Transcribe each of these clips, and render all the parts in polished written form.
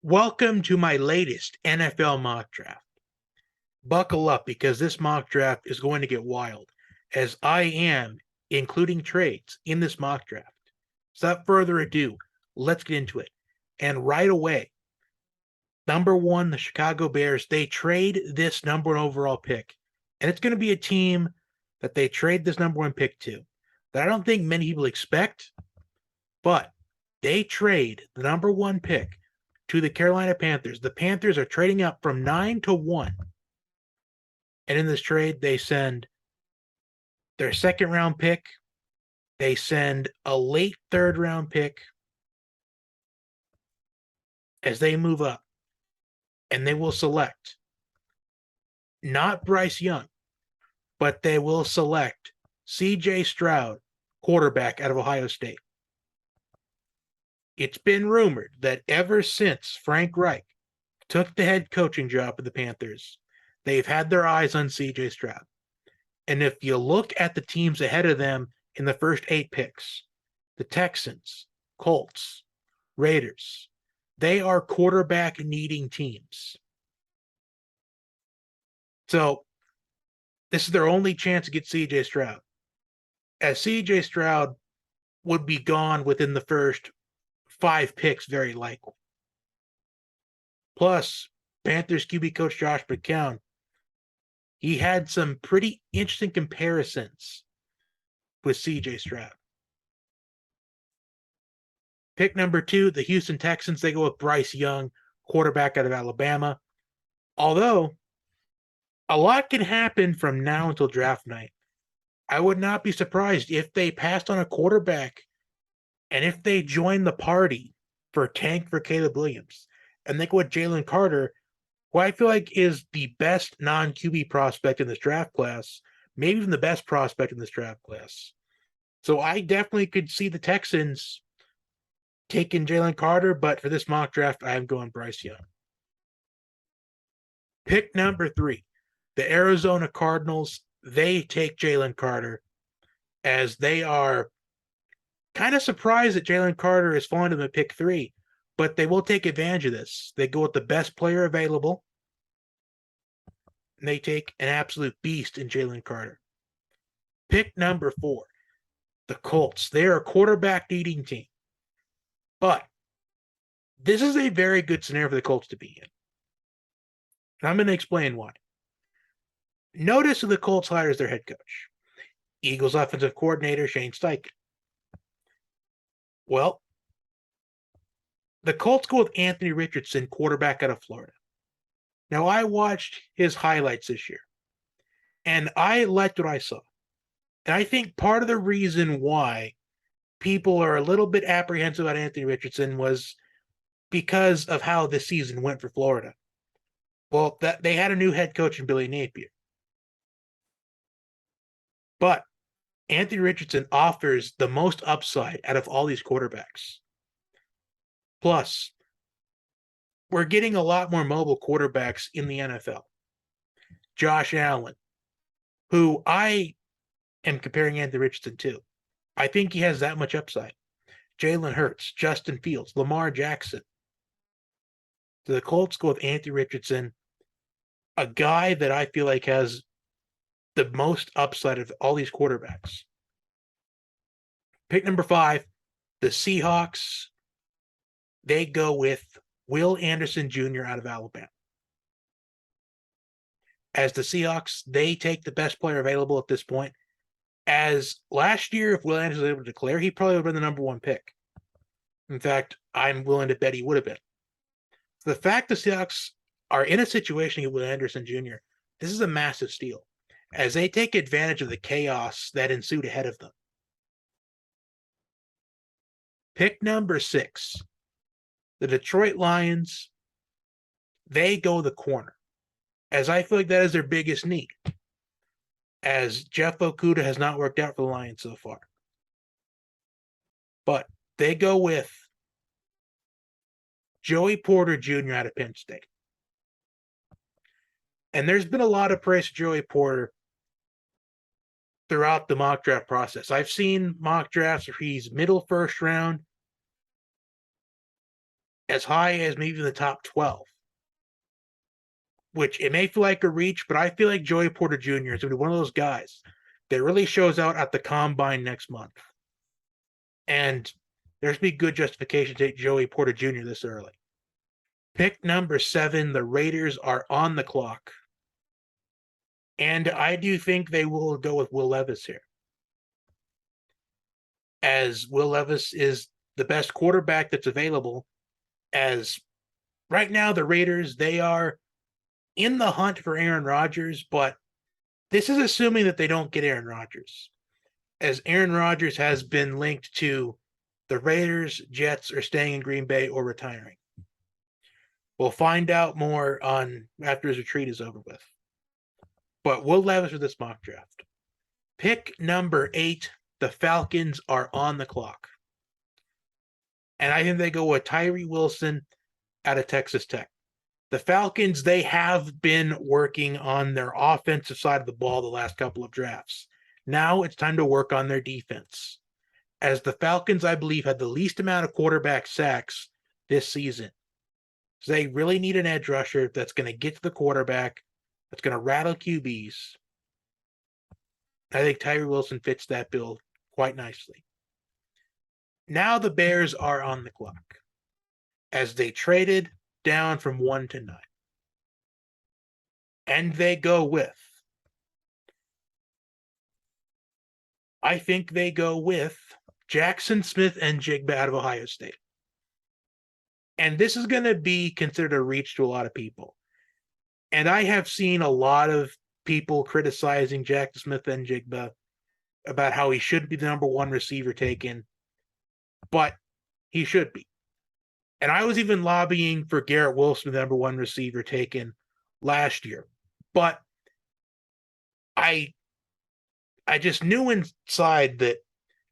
Welcome to my latest NFL mock draft. Buckle up because this mock draft is going to get wild, as I am including trades in this mock draft. So without further ado, let's get into it. And right away, number one, the Chicago Bears, they trade this number one overall pick. And it's going to be a team that they trade this number one pick to that I don't think many people expect, but they trade the number one pick to the Carolina Panthers. The Panthers are trading up from 9-1. And in this trade, they send their second round pick. They send a late third round pick as they move up. And they will select not Bryce Young, but they will select C.J. Stroud, quarterback out of Ohio State. It's been rumored that ever since Frank Reich took the head coaching job of the Panthers, they've had their eyes on C.J. Stroud. And if you look at the teams ahead of them in the first 8 picks, the Texans, Colts, Raiders, they are quarterback needing teams. So this is their only chance to get C.J. Stroud, as C.J. Stroud would be gone within the first 5 picks, very likely. Plus, Panthers QB coach Josh McCown, he had some pretty interesting comparisons with C.J. Stroud. Pick number 2, the Houston Texans, they go with Bryce Young, quarterback out of Alabama. Although, a lot can happen from now until draft night. I would not be surprised if they passed on a quarterback and if they join the party for tank for Caleb Williams and they go with Jalen Carter, who I feel like is the best non-QB prospect in this draft class, maybe even the best prospect in this draft class. So I definitely could see the Texans taking Jalen Carter, but for this mock draft, I am going Bryce Young. Pick number 3, the Arizona Cardinals, they take Jalen Carter, as they are kind of surprised that Jalen Carter has fallen to them at pick 3, but they will take advantage of this. They go with the best player available, and they take an absolute beast in Jalen Carter. Pick number 4, the Colts. They are a quarterback needing team, but this is a very good scenario for the Colts to be in. And I'm going to explain why. Notice who the Colts hire as their head coach. Eagles offensive coordinator Shane Steichen. Well, the Colts go with Anthony Richardson, quarterback out of Florida. Now, I watched his highlights this year, and I liked what I saw. And I think part of the reason why people are a little bit apprehensive about Anthony Richardson was because of how this season went for Florida. Well, they had a new head coach in Billy Napier. But Anthony Richardson offers the most upside out of all these quarterbacks. Plus, we're getting a lot more mobile quarterbacks in the NFL. Josh Allen, who I am comparing Anthony Richardson to. I think he has that much upside. Jalen Hurts, Justin Fields, Lamar Jackson. So the Colts go with Anthony Richardson, a guy that I feel like has the most upside of all these quarterbacks. Pick number 5, the Seahawks. They go with Will Anderson Jr. out of Alabama. As the Seahawks, they take the best player available at this point. As last year, if Will Anderson was able to declare, he probably would have been the number 1 pick. In fact, I'm willing to bet he would have been. The fact the Seahawks are in a situation with Will Anderson Jr., this is a massive steal, as they take advantage of the chaos that ensued ahead of them. Pick number 6, the Detroit Lions, they go the corner, as I feel like that is their biggest need, as Jeff Okudah has not worked out for the Lions so far. But they go with Joey Porter Jr. out of Penn State. And there's been a lot of praise for Joey Porter throughout the mock draft process. I've seen mock drafts where he's middle first round, as high as maybe the top 12, which it may feel like a reach, but I feel like Joey Porter Jr. is going to be one of those guys that really shows out at the combine next month. And there's be good justification to take Joey Porter Jr. this early. Pick number 7, the Raiders are on the clock. And I do think they will go with Will Levis here, as Will Levis is the best quarterback that's available. As right now, the Raiders, they are in the hunt for Aaron Rodgers, but this is assuming that they don't get Aaron Rodgers, as Aaron Rodgers has been linked to the Raiders, Jets, or staying in Green Bay or retiring. We'll find out more on after his retreat is over with. But Will Levis for this mock draft. Pick number 8, the Falcons are on the clock. And I think they go with Tyree Wilson out of Texas Tech. The Falcons, they have been working on their offensive side of the ball the last couple of drafts. Now it's time to work on their defense, as the Falcons, I believe, had the least amount of quarterback sacks this season. So they really need an edge rusher that's going to get to the quarterback, that's going to rattle QBs. I think Tyree Wilson fits that bill quite nicely. Now the Bears are on the clock, as they traded down from 1 to 9. And they go with, I think they go with Jackson Smith-Njigba out of Ohio State. And this is going to be considered a reach to a lot of people. And I have seen a lot of people criticizing Jackson Smith-Njigba about how he should be the number 1 receiver taken, but he should be. And I was even lobbying for Garrett Wilson, the number 1 receiver taken last year. But I just knew inside that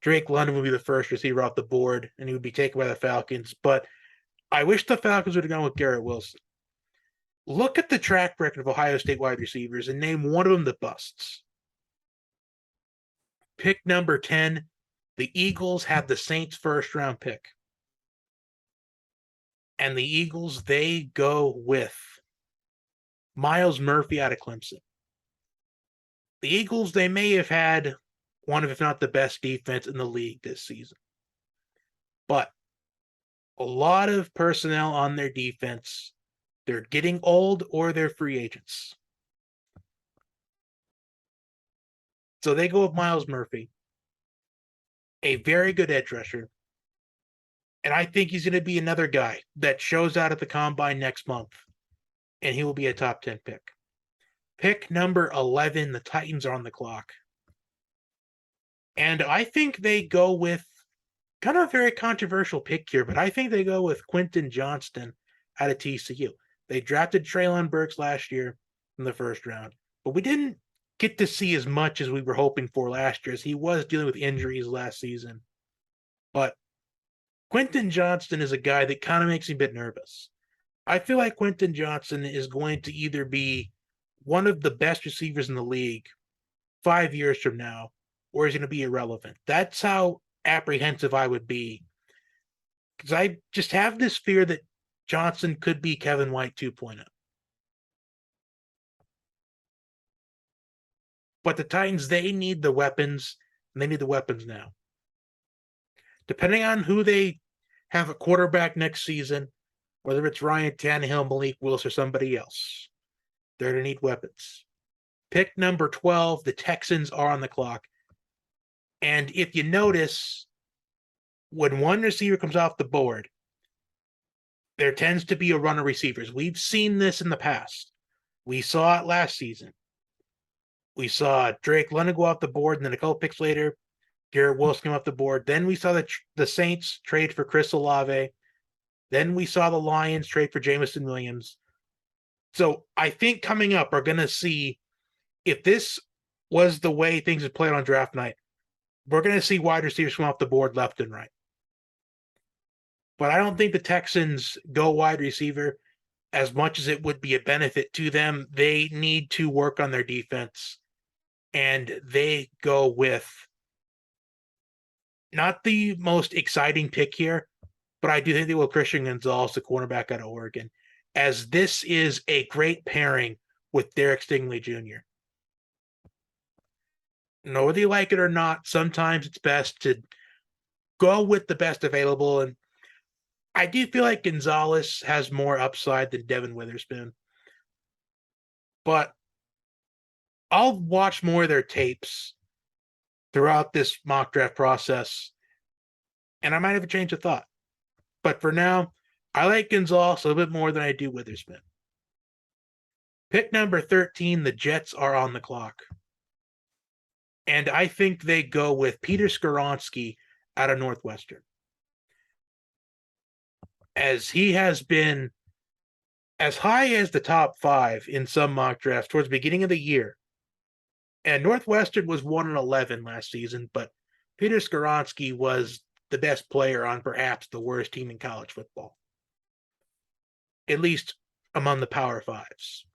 Drake London would be the first receiver off the board and he would be taken by the Falcons. But I wish the Falcons would have gone with Garrett Wilson. Look at the track record of Ohio State wide receivers and name one of them that busts. Pick number 10, the Eagles have the Saints' first round pick. And the Eagles, they go with Myles Murphy out of Clemson. The Eagles, they may have had one of, if not the best defense in the league this season. But a lot of personnel on their defense, they're getting old or they're free agents. So they go with Myles Murphy, a very good edge rusher. And I think he's going to be another guy that shows out at the combine next month. And he will be a top 10 pick. Pick number 11, the Titans are on the clock. And I think they go with kind of a very controversial pick here, but I think they go with Quentin Johnston out of TCU. They drafted Treylon Burks last year in the first round, but we didn't get to see as much as we were hoping for last year, as he was dealing with injuries last season. But Quentin Johnston is a guy that kind of makes me a bit nervous. I feel like Quentin Johnston is going to either be one of the best receivers in the league 5 years from now, or he's going to be irrelevant. That's how apprehensive I would be, because I just have this fear that Johnson could be Kevin White 2.0. But the Titans, they need the weapons, and they need the weapons now. Depending on who they have a quarterback next season, whether it's Ryan Tannehill, Malik Willis, or somebody else, they're going to need weapons. Pick number 12, the Texans are on the clock. And if you notice, when one receiver comes off the board, there tends to be a run of receivers. We've seen this in the past. We saw it last season. We saw Drake London go off the board, and then a couple picks later, Garrett Wilson came off the board. Then we saw the Saints trade for Chris Olave. Then we saw the Lions trade for Jameson Williams. So I think coming up, we're going to see, if this was the way things had played on draft night, we're going to see wide receivers come off the board left and right. But I don't think the Texans go wide receiver as much as it would be a benefit to them. They need to work on their defense. And they go with not the most exciting pick here, but I do think they will Christian Gonzalez, the cornerback out of Oregon, as this is a great pairing with Derek Stingley Jr. Whether you like it or not, sometimes it's best to go with the best available. And I do feel like Gonzalez has more upside than Devin Witherspoon. But I'll watch more of their tapes throughout this mock draft process, and I might have a change of thought. But for now, I like Gonzalez a little bit more than I do Witherspoon. Pick number 13, the Jets are on the clock. And I think they go with Peter Skoronski out of Northwestern. As he has been as high as the top 5 in some mock drafts towards the beginning of the year. And Northwestern was 1-11 last season, but Peter Skoronski was the best player on perhaps the worst team in college football, at least among the Power Fives.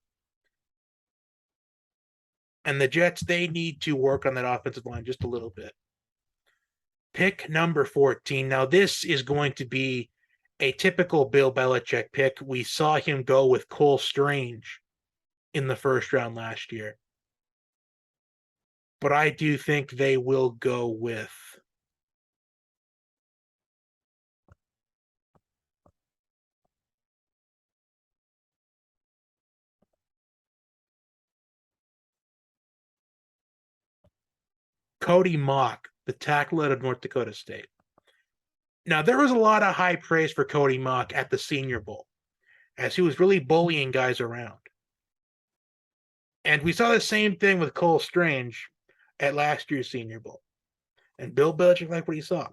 And the Jets, they need to work on that offensive line just a little bit. Pick number 14. Now, this is going to be a typical Bill Belichick pick. We saw him go with Cole Strange in the first round last year. But I do think they will go with Cody Mock, the tackle out of North Dakota State. Now, there was a lot of high praise for Cody Mock at the Senior Bowl, as he was really bullying guys around. And we saw the same thing with Cole Strange at last year's Senior Bowl. And Bill Belichick liked what he saw.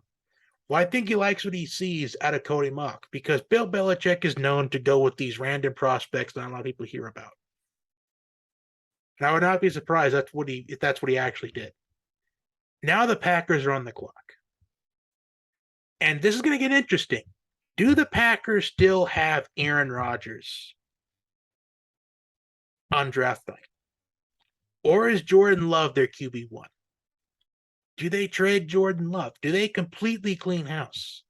Well, I think he likes what he sees out of Cody Mock, because Bill Belichick is known to go with these random prospects that not a lot of people hear about. And I would not be surprised if that's what he actually did. Now the Packers are on the clock. And this is going to get interesting. Do the Packers still have Aaron Rodgers on draft night? Or is Jordan Love their QB1? Do they trade Jordan Love? Do they completely clean house?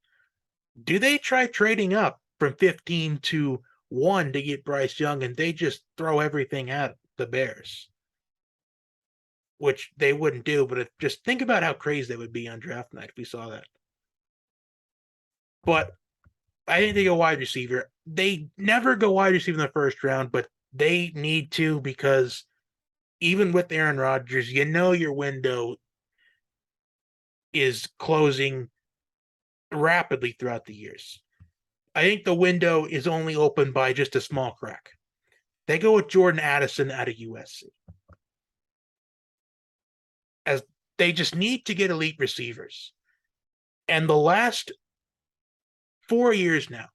Do they try trading up from 15 to 1 to get Bryce Young, and they just throw everything at the Bears? Which they wouldn't do, but just think about how crazy they would be on draft night if we saw that. But I think they go wide receiver. They never go wide receiver in the first round, but they need to, because even with Aaron Rodgers, you know your window is closing rapidly throughout the years. I think the window is only open by just a small crack. They go with Jordan Addison out of USC. As they just need to get elite receivers. And the last 4 years now,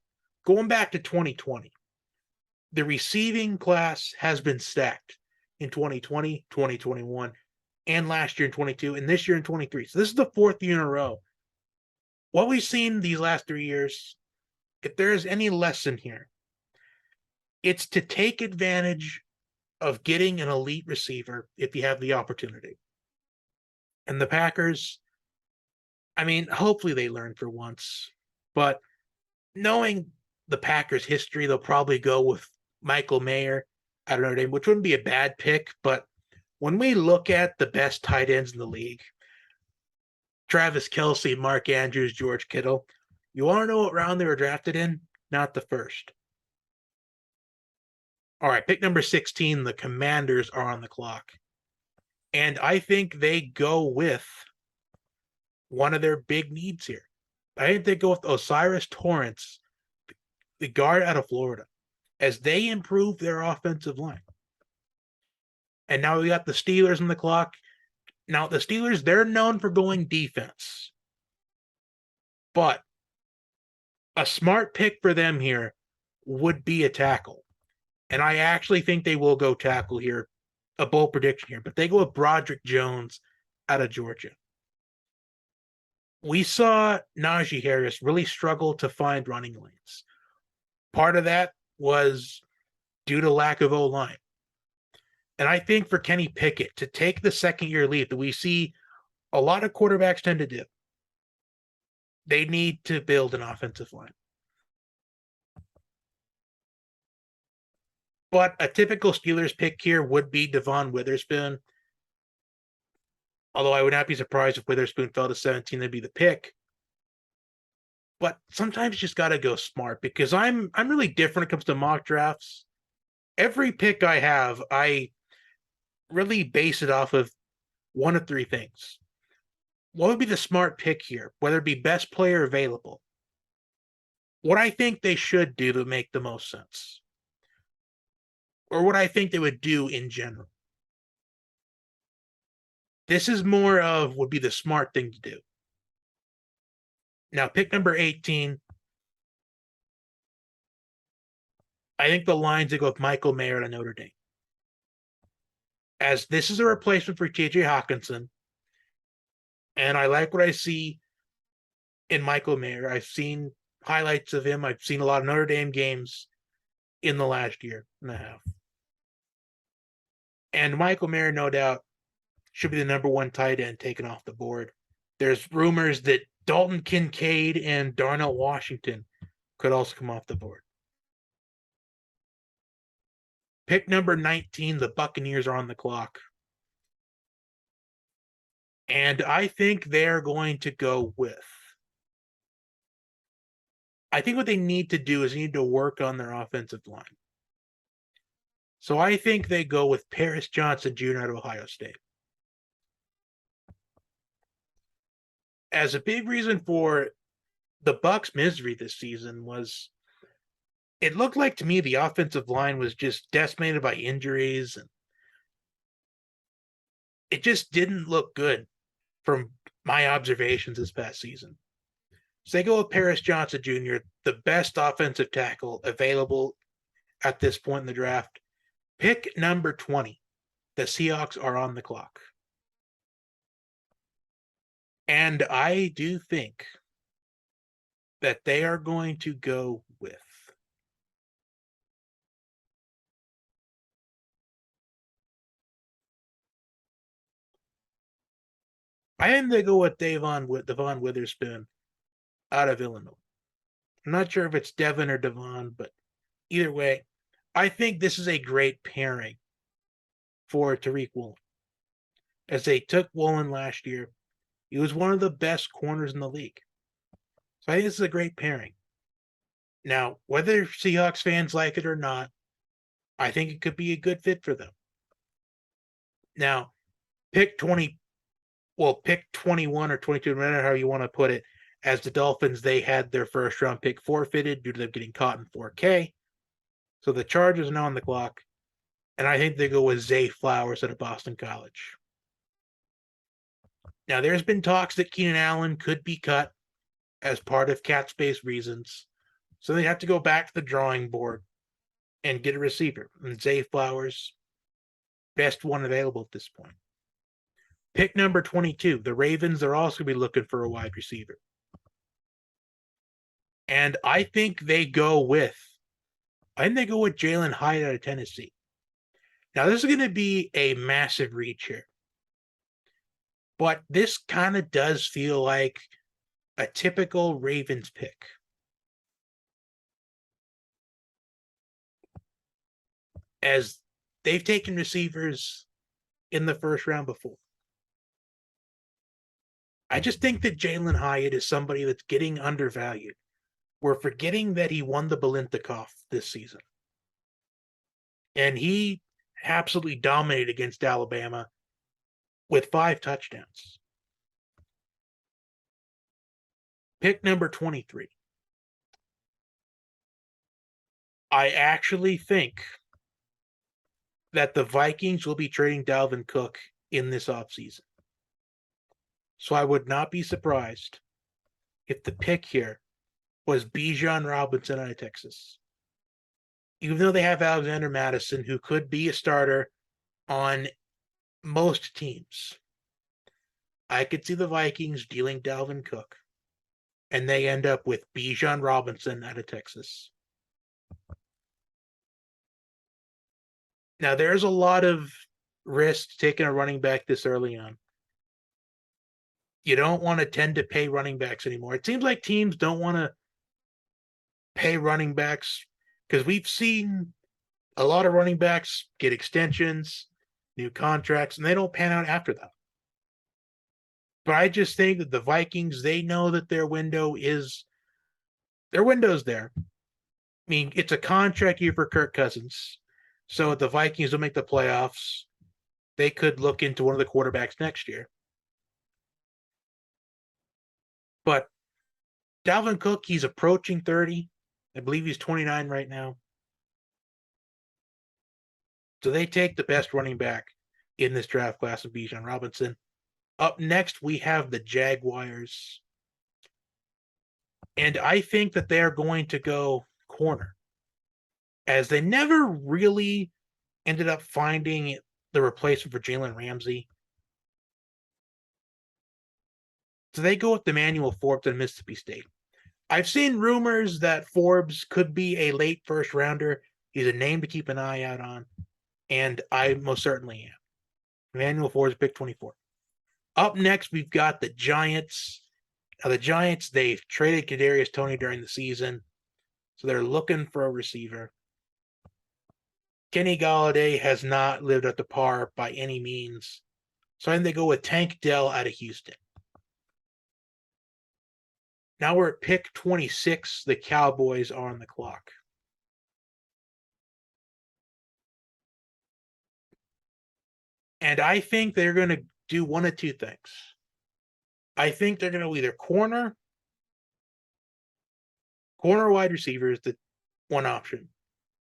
going back to 2020, the receiving class has been stacked in 2020, 2021, and last year in 22, and this year in 23. So this is the 4th year in a row. What we've seen these last 3 years, if there is any lesson here, it's to take advantage of getting an elite receiver if you have the opportunity. And the Packers, I mean, hopefully they learn for once. But knowing the Packers' history, they'll probably go with Michael Mayer out of Notre Dame, which wouldn't be a bad pick. But when we look at the best tight ends in the league, Travis Kelce, Mark Andrews, George Kittle, you want to know what round they were drafted in? Not the first. All right, pick number 16, the Commanders are on the clock. And I think they go with one of their big needs here. I think they go with Osiris Torrance, the guard out of Florida, as they improve their offensive line. And now we got the Steelers on the clock. Now, the Steelers, they're known for going defense. But a smart pick for them here would be a tackle. And I actually think they will go tackle here, a bold prediction here. But they go with Broderick Jones out of Georgia. We saw Najee Harris really struggle to find running lanes. Part of that was due to lack of O-line. And I think for Kenny Pickett to take the second-year leap that we see a lot of quarterbacks tend to do, they need to build an offensive line. But a typical Steelers pick here would be Devon Witherspoon. Although I would not be surprised if Witherspoon fell to 17, that'd be the pick. But sometimes you just gotta go smart because I'm really different when it comes to mock drafts. Every pick I have, I really base it off of one of three things. What would be the smart pick here? Whether it be best player available. What I think they should do to make the most sense. Or what I think they would do in general. This is more of would be the smart thing to do. Now, pick number 18. I think the Lions go with Michael Mayer to Notre Dame. As this is a replacement for TJ Hawkinson, and I like what I see in Michael Mayer. I've seen highlights of him. I've seen a lot of Notre Dame games in the last year and a half. And Michael Mayer, no doubt, should be the number one tight end taken off the board. There's rumors that Dalton Kincaid and Darnell Washington could also come off the board. Pick number 19, the Buccaneers are on the clock. And I think they're going to go with. I think what they need to do is need to work on their offensive line. So I think they go with Paris Johnson Jr. out of Ohio State. As a big reason for the Bucs' misery this season was it looked like to me the offensive line was just decimated by injuries and it just didn't look good from my observations this past season. So they go with Paris Johnson Jr., the best offensive tackle available at this point in the draft. Pick number 20. The Seahawks are on the clock. And I do think that they are going to go with. I think they go with Devon Witherspoon out of Illinois. I'm not sure if it's Devon or Devon, but either way, I think this is a great pairing for Tariq Woolen. As they took Woolen last year, he was one of the best corners in the league. So I think this is a great pairing. Now, whether Seahawks fans like it or not, I think it could be a good fit for them. Now, pick 20, well, pick 21 or 22, no matter how you want to put it, as the Dolphins, they had their first round pick forfeited due to them getting caught in 4K. So the Chargers are now on the clock. And I think they go with Zay Flowers out of Boston College. Now, there's been talks that Keenan Allen could be cut as part of cap space reasons. So they have to go back to the drawing board and get a receiver. And Zay Flowers, best one available at this point. Pick number 22, the Ravens are also going to be looking for a wide receiver. And I think they go with Jalen Hyatt out of Tennessee. Now, this is going to be a massive reach here. But this kind of does feel like a typical Ravens pick. As they've taken receivers in the first round before. I just think that Jalen Hyatt is somebody that's getting undervalued. We're forgetting that he won the Biletnikoff this season. And he absolutely dominated against Alabama with 5 touchdowns. Pick number 23. I actually think that the Vikings will be trading Dalvin Cook in this offseason. So I would not be surprised if the pick here was Bijan Robinson out of Texas. Even though they have Alexander Madison, who could be a starter on most teams, I could see the Vikings dealing Dalvin Cook, and they end up with Bijan Robinson out of Texas. Now, there's a lot of risk taking a running back this early on. You don't want to tend to pay running backs anymore. It seems like teams don't want to pay running backs because we've seen A lot of running backs get extensions, new contracts, and they don't pan out after that. But I just think that the Vikings, they know that their window's there. I mean, it's a contract year for Kirk Cousins. So if the Vikings don't make the playoffs, they could look into one of the quarterbacks next year. But Dalvin Cook, he's approaching 30. I believe he's 29 right now. So they take the best running back in this draft class of Bijan Robinson. Up next, we have the Jaguars. And I think that they are going to go corner, as they never really ended up finding the replacement for Jalen Ramsey. So they go with Emmanuel Forbes at Mississippi State. I've seen rumors that Forbes could be a late first rounder. He's a name to keep an eye out on, and I most certainly am. Emmanuel Forbes, pick 24. Up next, we've got the Giants. Now, the Giants, they've traded Kadarius Toney during the season, so they're looking for a receiver. Kenny Golladay has not lived up to par by any means, so I think they go with Tank Dell out of Houston. Now we're at pick 26. The Cowboys are on the clock. And I think they're going to do one of two things. I think they're going to either corner wide receiver is the one option,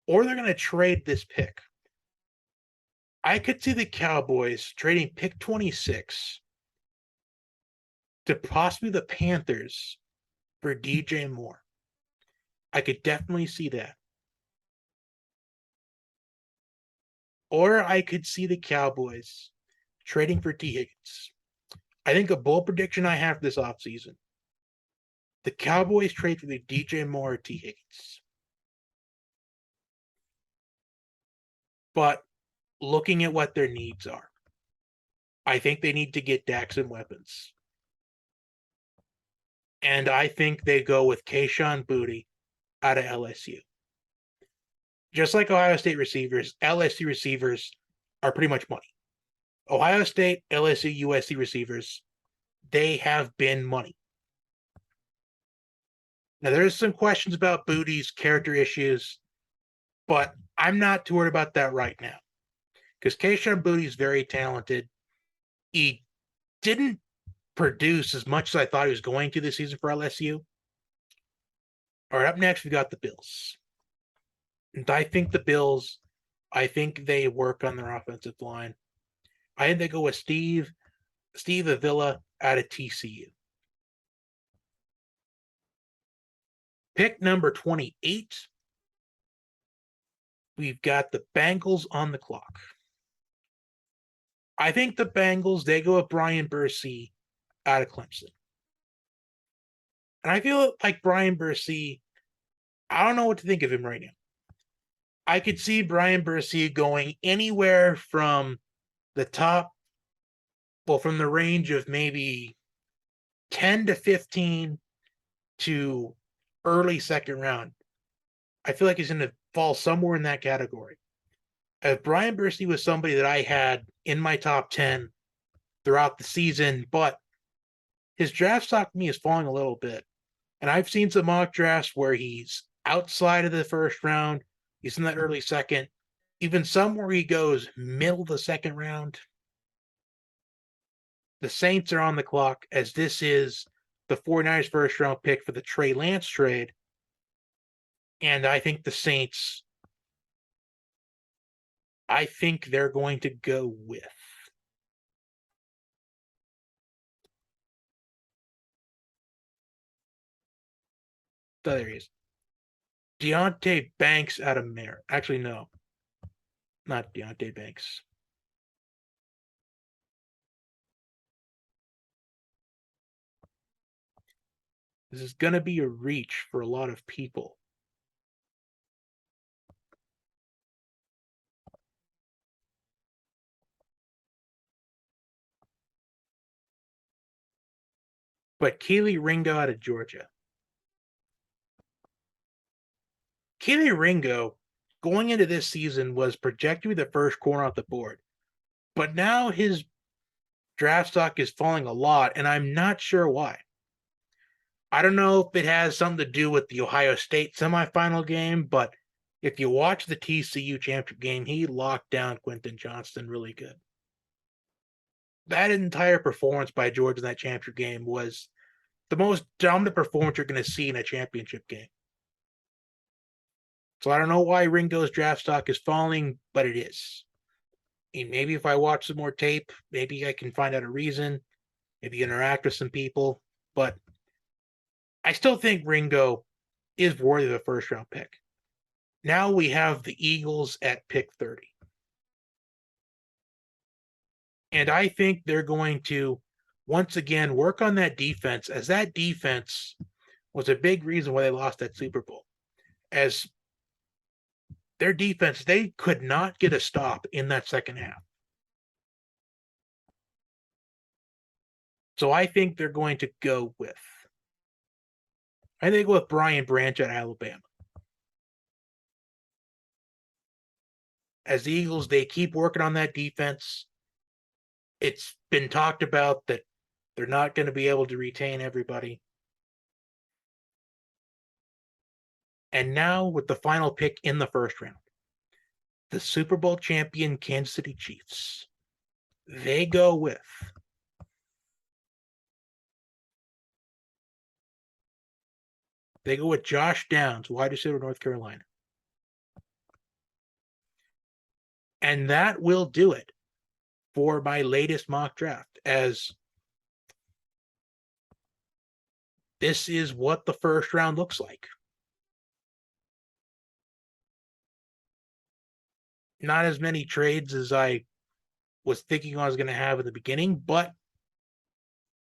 or they're going to trade this pick. I could see the Cowboys trading pick 26 to possibly the Panthers for DJ Moore. I could definitely see that. Or I could see the Cowboys trading for T. Higgins. I think a bold prediction I have this offseason. The Cowboys trade for the DJ Moore or T. Higgins. But looking at what their needs are, I think they need to get Daxon weapons. And I think they go with Kayshon Boutte out of LSU. Just like Ohio State receivers, LSU receivers are pretty much money. Ohio State, LSU, USC receivers, they have been money. Now, there's some questions about Boutte's character issues, but I'm not too worried about that right now. Because Kayshon Boutte is very talented. He didn't produce as much as I thought he was going to this season for LSU. All right, up next, we got the Bills. And I think the Bills, I think they work on their offensive line. I think they go with Steve Avila out of TCU. Pick number 28. We've got the Bengals on the clock. I think the Bengals, they go with Brian Bursey out of Clemson. And I feel like Brian Bursey, I don't know what to think of him right now. I could see Brian Bursey going anywhere from the top, well, from the range of maybe 10 to 15 to early second round. I feel like he's going to fall somewhere in that category. Brian Bursey was somebody that I had in my top 10 throughout the season, but his draft stock to me is falling a little bit. And I've seen some mock drafts where he's outside of the first round, he's in that early second, even some where he goes middle of the second round. The Saints are on the clock, as this is the 49ers first round pick for the Trey Lance trade. And I think the Saints, I think they're going to go with there he is. Deonte Banks out of Maryland. Actually, no. Not Deonte Banks. This is going to be a reach for a lot of people. But Kelee Ringo out of Georgia. Kelee Ringo, going into this season was projected to be the first corner off the board. But now his draft stock is falling a lot, and I'm not sure why. I don't know if it has something to do with the Ohio State semifinal game, but if you watch the TCU championship game, he locked down Quentin Johnston really good. That entire performance by Georgia in that championship game was the most dominant performance you're going to see in a championship game. So I don't know why Ringo's draft stock is falling, but it is. And maybe if I watch some more tape, maybe I can find out a reason, maybe interact with some people. But I still think Ringo is worthy of a first round pick. Now we have the Eagles at pick 30. And I think they're going to once again work on that defense, as that defense was a big reason why they lost that Super Bowl. As their defense, they could not get a stop in that second half. So I think they're going to go with Brian Branch at Alabama. As the Eagles, they keep working on that defense. It's been talked about that they're not going to be able to retain everybody. And now with the final pick in the first round, the Super Bowl champion Kansas City Chiefs. They go with Josh Downs, wide receiver, North Carolina. And that will do it for my latest mock draft, as this is what the first round looks like. Not as many trades as I was thinking I was going to have in the beginning, but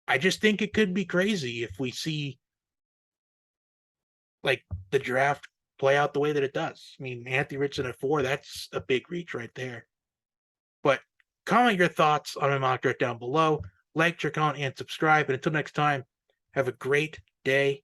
I just think it could be crazy if we see like the draft play out the way that it does. I mean, Anthony Richardson at 4, that's a big reach right there. But comment your thoughts on my mock draft down below. Like, check on, and subscribe. And until next time, have a great day